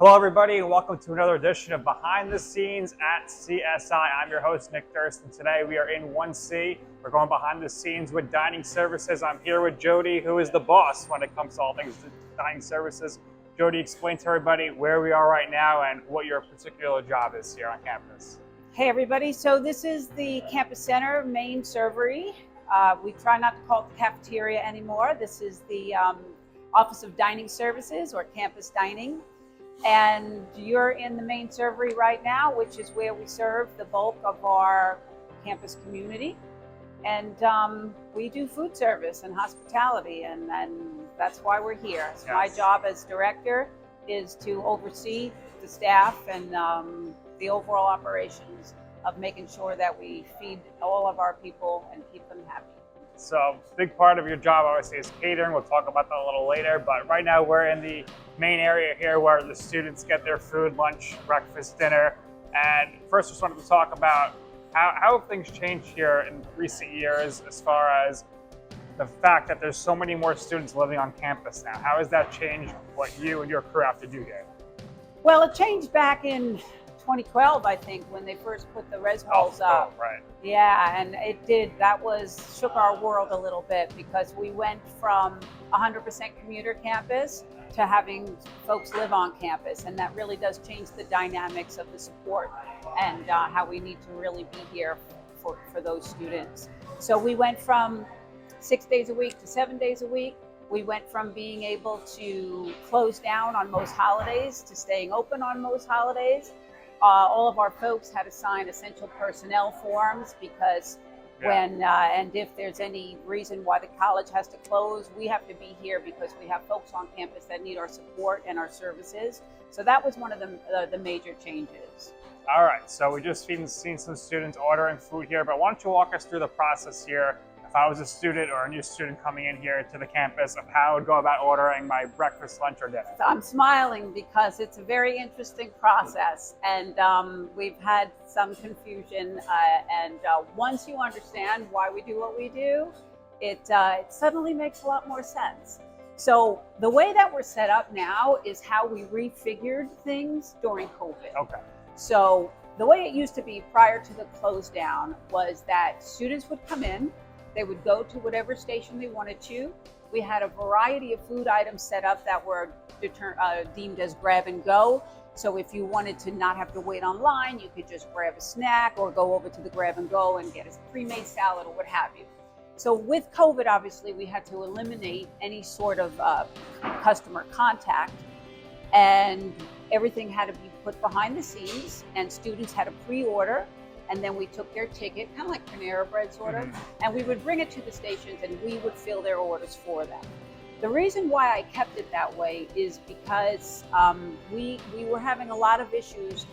Hello everybody and welcome to another edition of Behind the Scenes at CSI. I'm your host Nick Durst and today we are in 1C. We're going behind the scenes with dining services. I'm here with Jodi, who is the boss when it comes to all things dining services. Jodi, explain to everybody where we are right now and what your particular job is here on campus. Hey everybody, so this is the Campus Center main servery. We try not to call it the cafeteria anymore. This is the Office of Dining Services or Campus Dining. And you're in the main servery right now, which is where we serve the bulk of our campus community. And we do food service and hospitality, and that's why we're here. So Yes. my job as director is to oversee the staff and the overall operations of making sure that we feed all of our people and keep them happy. So a big part of your job obviously is catering. We'll talk about that a little later, but right now we're in the main area here where the students get their food, lunch, breakfast, dinner. And first just wanted to talk about how have things changed here in recent years as far as the fact that there's so many more students living on campus now. How has that changed what you and your crew have to do here? Well, it changed back in 2012, I think, when they first put the res halls up. Right. Yeah, and it did. That shook our world a little bit because we went from 100% commuter campus to having folks live on campus, and that really does change the dynamics of the support and how we need to really be here for those students. So we went from 6 days a week to 7 days a week. We went from being able to close down on most holidays to staying open on most holidays. All of our folks had to sign essential personnel forms because when and if there's any reason why the college has to close, we have to be here because we have folks on campus that need our support and our services. So that was one of the major changes. All right, so we just seen some students ordering food here, but why don't you walk us through the process here? If I was a student or a new student coming in here to the campus, of how I would go about ordering my breakfast, lunch, or dinner. So I'm smiling because it's a very interesting process, and we've had some confusion. And once you understand why we do what we do, it suddenly makes a lot more sense. So the way that we're set up now is how we refigured things during COVID. Okay. So the way it used to be prior to the close down was that students would come in. They would go to whatever station they wanted to. We had a variety of food items set up that were deemed as grab and go. So if you wanted to not have to wait online, you could just grab a snack or go over to the grab and go and get a pre-made salad or what have you. So with COVID, obviously, we had to eliminate any sort of customer contact, and everything had to be put behind the scenes, and students had to pre-order. And then we took their ticket, kind of like Panera Bread sort of, and we would bring it to the stations and we would fill their orders for them. The reason why I kept it that way is because we were having a lot of issues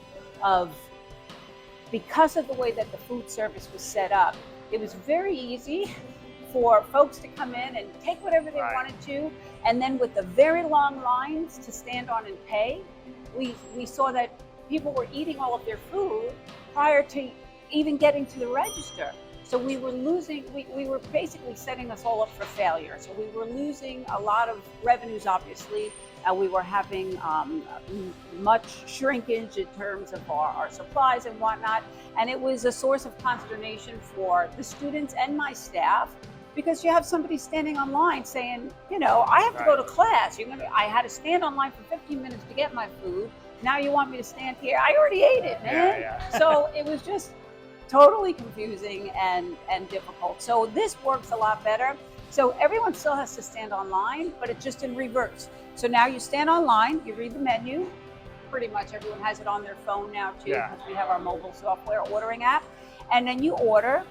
because of the way that the food service was set up. It was very easy for folks to come in and take whatever they wanted to, and then with the very long lines to stand on and pay, we saw that people were eating all of their food prior to even getting to the register. So we were losing, we were basically setting us all up for failure. So we were losing a lot of revenues, obviously. We were having much shrinkage in terms of our supplies and whatnot. And it was a source of consternation for the students and my staff, because you have somebody standing online saying, I have to go to class. I had to stand online for 15 minutes to get my food. Now you want me to stand here? I already ate it, man. Yeah. So it was just totally confusing and difficult. So this works a lot better. So everyone still has to stand online, but it's just in reverse. So now you stand online, you read the menu. Pretty much everyone has it on their phone now too, because we have our mobile software ordering app. And then you order.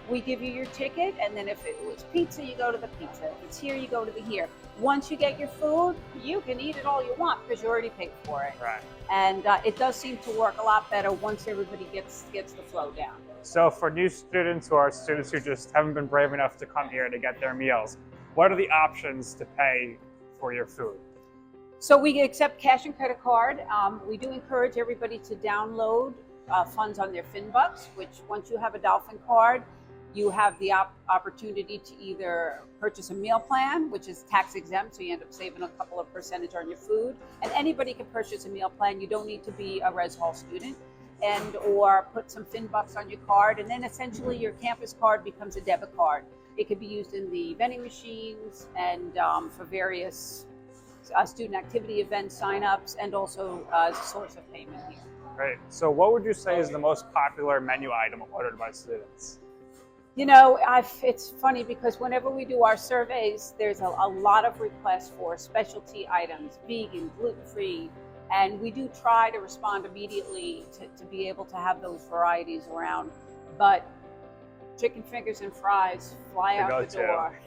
We give you your ticket, and then if it was pizza, you go to the pizza. If it's here, you go to the here. Once you get your food, you can eat it all you want because you already paid for it. Right. And it does seem to work a lot better once everybody gets the flow down. So for new students or students who just haven't been brave enough to come here to get their meals, what are the options to pay for your food? So we accept cash and credit card. We do encourage everybody to download funds on their Finbucks, which once you have a Dolphin card, You have the opportunity to either purchase a meal plan, which is tax exempt, so you end up saving a couple of percentage on your food. And anybody can purchase a meal plan. You don't need to be a res hall student, and or put some FinBucks on your card, and then essentially your campus card becomes a debit card. It could be used in the vending machines and for various student activity event signups, and also as a source of payment here. Great. So what would you say is the most popular menu item ordered by students? You know, it's funny because whenever we do our surveys, there's a lot of requests for specialty items, vegan, gluten-free, and we do try to respond immediately to be able to have those varieties around. But chicken fingers and fries fly out the door.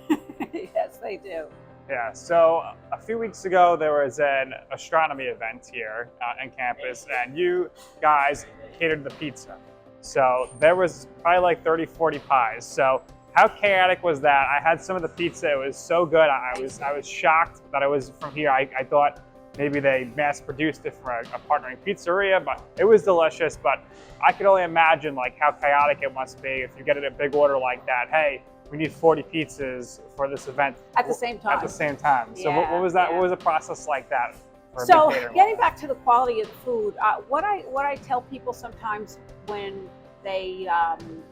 Yes, they do. Yeah, so a few weeks ago, there was an astronomy event here on campus, and you guys catered the pizza. So there was probably like 30, 40 pies. So how chaotic was that? I had some of the pizza. It was so good. I was shocked that it was from here. I thought maybe they mass produced it for a partnering pizzeria, but it was delicious. But I could only imagine like how chaotic it must be if you get it a big order like that. Hey, we need 40 pizzas for this event. At the same time. At the same time. So Yeah, what was that? yeah. What was a process like that? So getting back to the quality of the food, what I tell people sometimes when they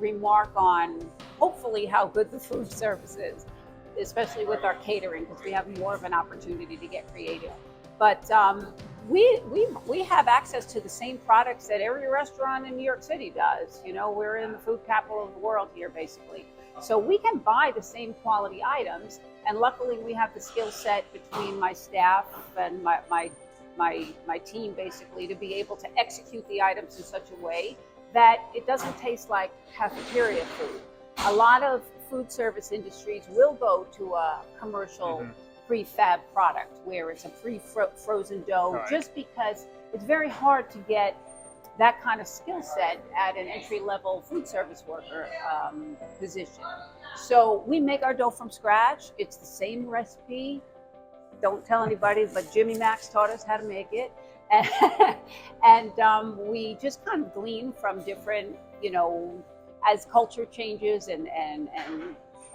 remark on hopefully how good the food service is, especially with our catering, because we have more of an opportunity to get creative. But we have access to the same products that every restaurant in New York City does. You know, we're in the food capital of the world here, basically. So we can buy the same quality items, and luckily we have the skill set between my staff and my team, basically, to be able to execute the items in such a way that it doesn't taste like cafeteria food. A lot of food service industries will go to a commercial prefab product where it's a pre-frozen dough, just because it's very hard to get that kind of skill set at an entry-level food service worker position. So we make our dough from scratch. It's the same recipe. Don't tell anybody, but Jimmy Max taught us how to make it. And we just kind of glean from different, you know, as culture changes and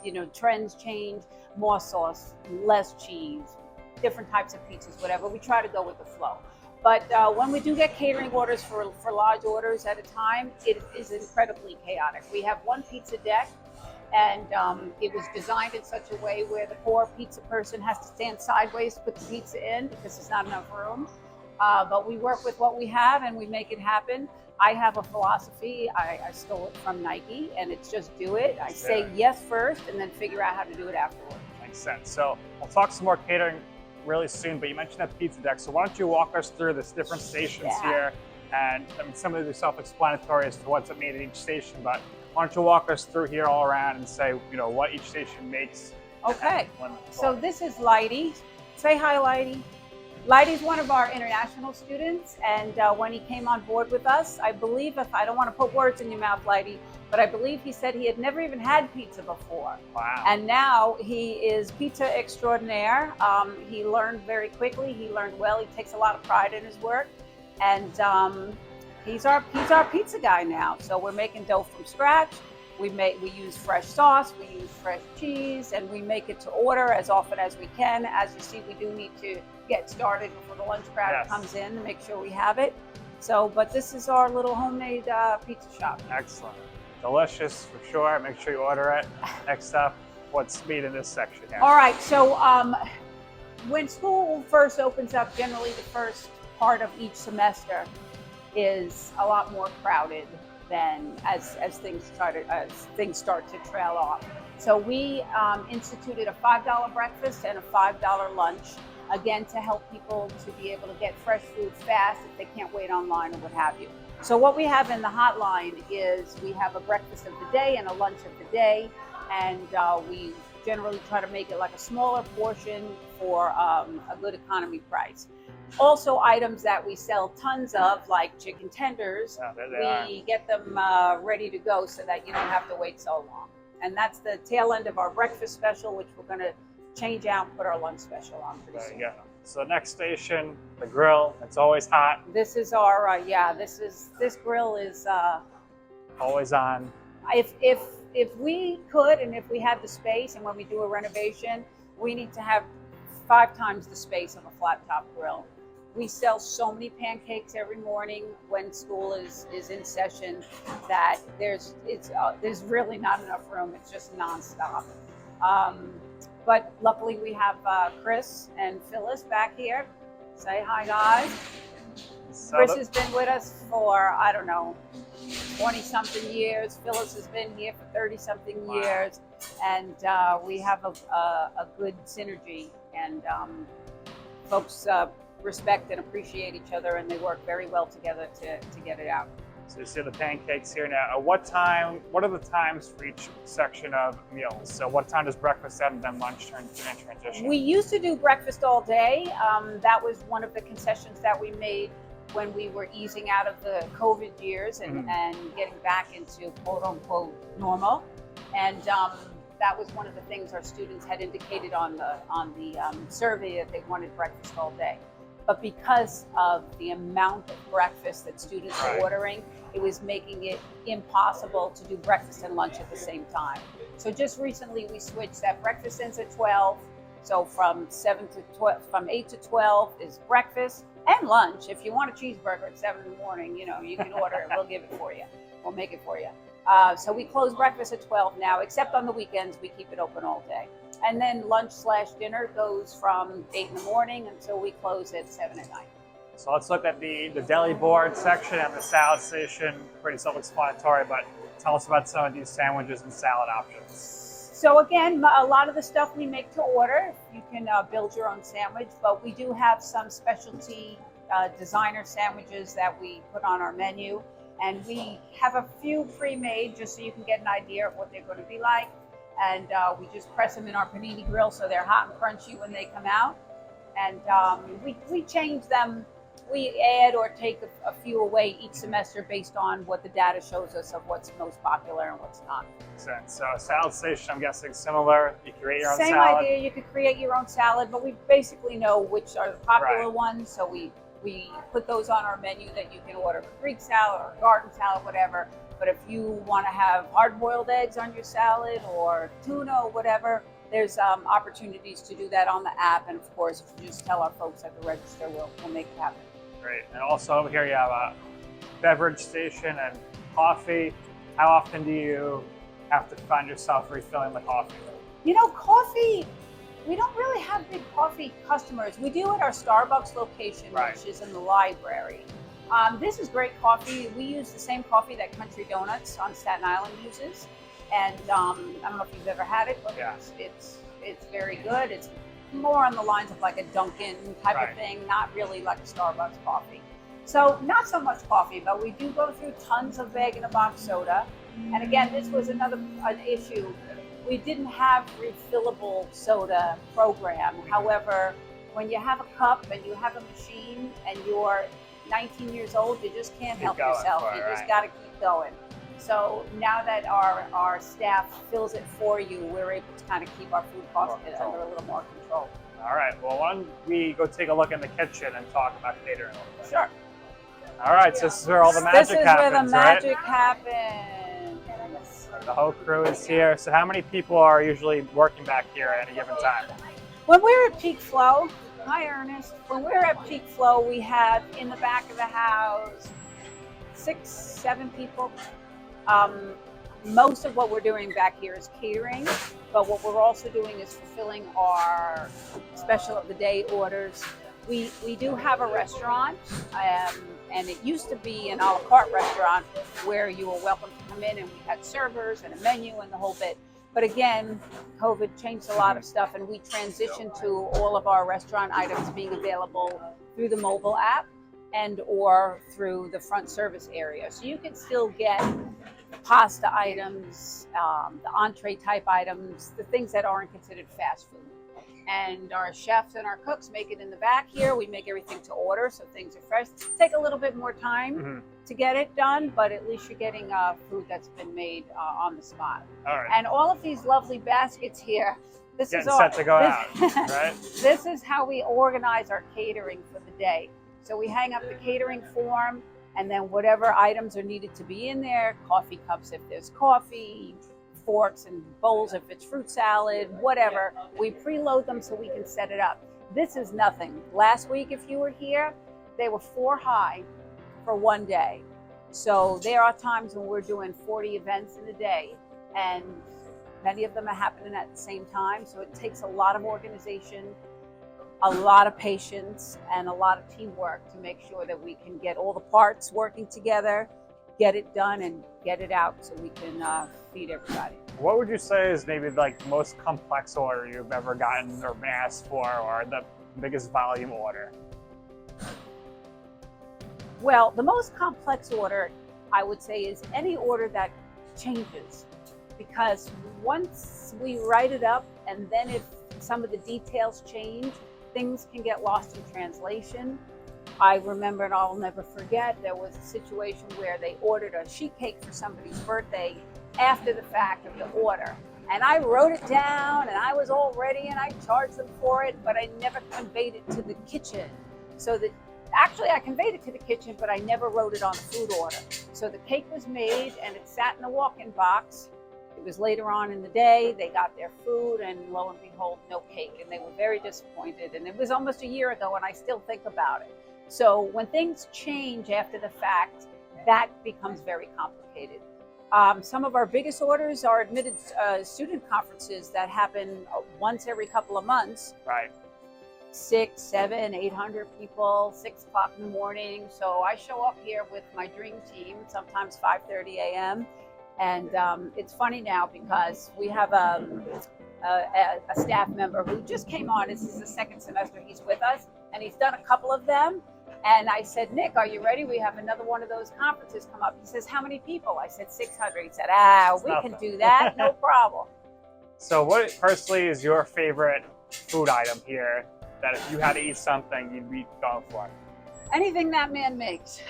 you know, trends change, more sauce, less cheese, different types of pizzas, whatever. We try to go with the flow. But when we do get catering orders for large orders at a time, it is incredibly chaotic. We have one pizza deck, and it was designed in such a way where the poor pizza person has to stand sideways to put the pizza in because there's not enough room. But we work with what we have and we make it happen. I have a philosophy. I stole it from Nike, and it's just do it. I say yes first and then figure out how to do it afterwards. Makes sense. So we'll talk some more catering really soon, but you mentioned that pizza deck. So why don't you walk us through the different stations here, and I mean, some of these are self-explanatory as to what's made at each station, but why don't you walk us through here all around and say, you know, what each station makes. Okay. So this is Lighty. Say hi, Lighty. Lighty's one of our international students, and when he came on board with us, I believe, if I don't want to put words in your mouth, Lighty, but I believe he said he had never even had pizza before. Wow. And now he is pizza extraordinaire. He learned very quickly. He learned well. He takes a lot of pride in his work, and he's our pizza guy now. So we're making dough from scratch. We use fresh sauce, we use fresh cheese, and we make it to order as often as we can. As you see, we do need to get started before the lunch crowd comes in to make sure we have it. So, but this is our little homemade pizza shop. Excellent. Delicious for sure. Make sure you order it. Next up, what's made in this section here? All right, so when school first opens up, generally the first part of each semester is a lot more crowded than as things start to trail off. So we instituted a $5 breakfast and a $5 lunch, again, to help people to be able to get fresh food fast if they can't wait online or what have you. So what we have in the hotline is we have a breakfast of the day and a lunch of the day, and we generally try to make it like a smaller portion for a good economy price. Also, items that we sell tons of, like chicken tenders, we get them ready to go so that you don't have to wait so long. And that's the tail end of our breakfast special, which we're going to change out and put our lunch special on pretty soon. There you go. So next station, the grill. It's always hot. This is our this grill is always on. If if we could, and if we had the space, and when we do a renovation, we need to have 5 times the space of a flat top grill. We sell so many pancakes every morning when school is in session that there's really not enough room. It's just nonstop. But luckily we have Chris and Phyllis back here. Say hi, guys. So Chris has been with us for, I don't know, 20-something years. Phyllis has been here for 30-something years. And we have a good synergy. And folks respect and appreciate each other, and they work very well together to get it out. So you see the pancakes here now. What are the times for each section of meals? So what time does breakfast end and then lunch turn in transition? We used to do breakfast all day. That was one of the concessions that we made when we were easing out of the COVID years and getting back into quote unquote normal. And that was one of the things our students had indicated on the survey, that they wanted breakfast all day. But because of the amount of breakfast that students were ordering, it was making it impossible to do breakfast and lunch at the same time. So just recently we switched that breakfast ends at 12. So from 8 to 12 is breakfast and lunch. If you want a cheeseburger at 7 in the morning, you can order it. We'll give it for you. We'll make it for you. So we close breakfast at 12 now, except on the weekends we keep it open all day. And then lunch/dinner goes from 8 in the morning until we close at 7 at night. So let's look at the deli board section and the salad station. Pretty self-explanatory, but tell us about some of these sandwiches and salad options. So again, a lot of the stuff we make to order. You can build your own sandwich, but we do have some specialty designer sandwiches that we put on our menu. And we have a few pre-made just so you can get an idea of what they're going to be like. And we just press them in our panini grill so they're hot and crunchy when they come out. And we change them. We add or take a few away each semester based on what the data shows us of what's most popular and what's not. Makes sense. So salad station, I'm guessing similar. You create your own Same salad. idea. You could create your own salad, but we basically know which are the popular ones. So we put those on our menu that you can order Greek salad or garden salad, whatever. But if you want to have hard-boiled eggs on your salad or tuna or whatever, there's opportunities to do that on the app. And of course, if you just tell our folks at the register, we'll make it happen. Great. And also over here you have a beverage station and coffee. How often do you have to find yourself refilling the coffee? Coffee, we don't really have big coffee customers. We do at our Starbucks location, which is in the library. This is great coffee. We use the same coffee that Country Donuts on Staten Island uses. And I don't know if you've ever had it, but it's very good. It's more on the lines of like a Dunkin' type of thing, not really like a Starbucks coffee. So not so much coffee, but we do go through tons of bag-in-a-box soda. And again, this was an issue. We didn't have refillable soda program. However, when you have a cup and you have a machine and you're 19 years old, you just can't help yourself. You just got to keep going. So now that our staff fills it for you, we're able to kind of keep our food costs under a little more control. All right. Well, why don't we go take a look in the kitchen and talk about catering a little bit? Sure. All right. So this is where all the magic happens, This is where the magic happens. The whole crew is here. So how many people are usually working back here at a given time? When we're at peak flow, hi Ernest. When we're at peak flow, we have in the back of the house 6-7 people. Most of what we're doing back here is catering, but what we're also doing is fulfilling our special of the day orders. We do have a restaurant, and it used to be an a la carte restaurant where you were welcome to come in and we had servers and a menu and the whole bit. But again, COVID changed a lot of stuff, and we transitioned to all of our restaurant items being available through the mobile app and or through the front service area. So you can still get pasta items, the entree type items, the things that aren't considered fast food. And our chefs and our cooks make it in the back here. We make everything to order, so things are fresh. Take a little bit more time to get it done, but at least you're getting food that's been made on the spot. All right. And all of these lovely baskets here, this Getting is all set to go out, right? This is how we organize our catering for the day. So we hang up the catering form, and then whatever items are needed to be in there, coffee cups if there's coffee, forks and bowls if it's fruit salad, whatever. We preload them so we can set it up. This is nothing. Last week, if you were here, they were 4 high for one day. So there are times when we're doing 40 events in a day, and many of them are happening at the same time. So it takes a lot of organization, a lot of patience, and a lot of teamwork to make sure that we can get all the parts working together, get it done, and get it out so we can feed everybody. What would you say is maybe like the most complex order you've ever gotten or been asked for, or the biggest volume order? Well, the most complex order, I would say, is any order that changes. Because once we write it up, and then if some of the details change, things can get lost in translation. I remember, and I'll never forget, there was a situation where they ordered a sheet cake for somebody's birthday after the fact of the order. And I wrote it down, and I was all ready, and I charged them for it, but I never conveyed it to the kitchen. So that actually I conveyed it to the kitchen, but I never wrote it on the food order. So the cake was made, and it sat in the walk-in box. It was later on in the day, they got their food, and lo and behold, no cake. And they were very disappointed. And it was almost a year ago, and I still think about it. So when things change after the fact, that becomes very complicated. Some of our biggest orders are admitted student conferences that happen once every couple of months. Right. 600, 700, 800 people, 6 o'clock in the morning. So I show up here with my dream team, sometimes 5:30 a.m. And it's funny now because we have a staff member who just came on. This is the second semester he's with us, and he's done a couple of them. And I said, Nick, are you ready? We have another one of those conferences come up. He says, how many people? I said, 600. He said, we can do that, no problem. So what personally is your favorite food item here that if you had to eat something, you'd be going for? Anything that man makes.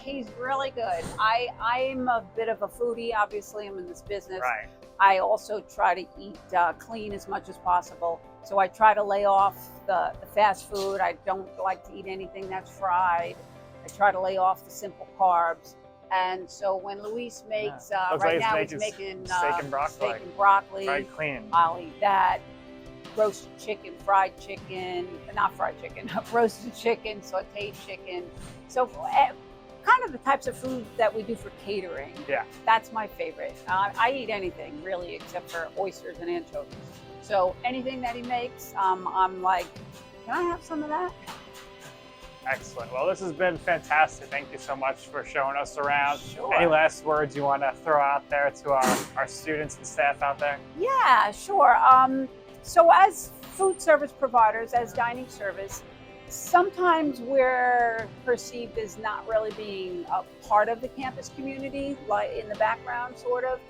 He's really good. I'm a bit of a foodie. Obviously, I'm in this business. Right. I also try to eat clean as much as possible. So I try to lay off the fast food. I don't like to eat anything that's fried. I try to lay off the simple carbs. And so when Luis makes, right now he's making steak and broccoli. Fried clean. I'll eat that. Roasted chicken, fried chicken, not fried chicken, roasted chicken, sauteed chicken. So kind of the types of food that we do for catering. Yeah. That's my favorite. I eat anything really except for oysters and anchovies. So anything that he makes, I'm like, can I have some of that? Excellent. Well, this has been fantastic. Thank you so much for showing us around. Sure. Any last words you want to throw out there to our students and staff out there? Yeah, sure. So as food service providers, as dining service, sometimes we're perceived as not really being a part of the campus community, like in the background sort of,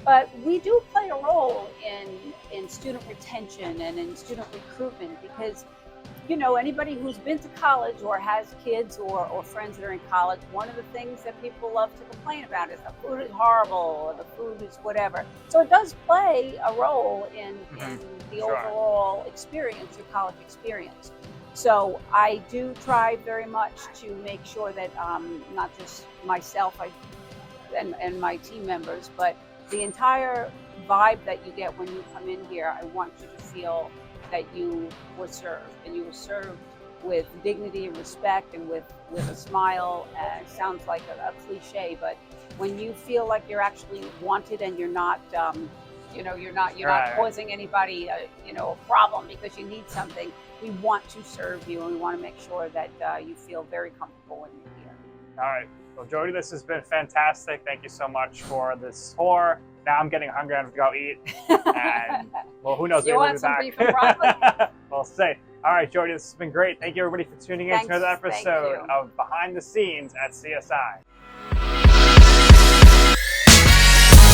but we do play a role in student retention and in student recruitment because, you know, anybody who's been to college or has kids or friends that are in college, one of the things that people love to complain about is the food is horrible or the food is whatever. So it does play a role in the overall experience, your college experience. So I do try very much to make sure that not just myself and my team members, but the entire vibe that you get when you come in here, I want you to feel that you were served, and you were served with dignity and respect and with a smile. It sounds like a cliche, but when you feel like you're actually wanted and you're not, you're not causing anybody a problem because you need something, we want to serve you and we want to make sure that you feel very comfortable when you're here. All right. Well, Jodi, this has been fantastic. Thank you so much for this tour. Now I'm getting hungry. I'm going to go eat. And, well, who knows? You want some beef and broccoli? We'll see. All right, Jodi, this has been great. Thank you, everybody, for tuning in to another episode of Behind the Scenes at CSI.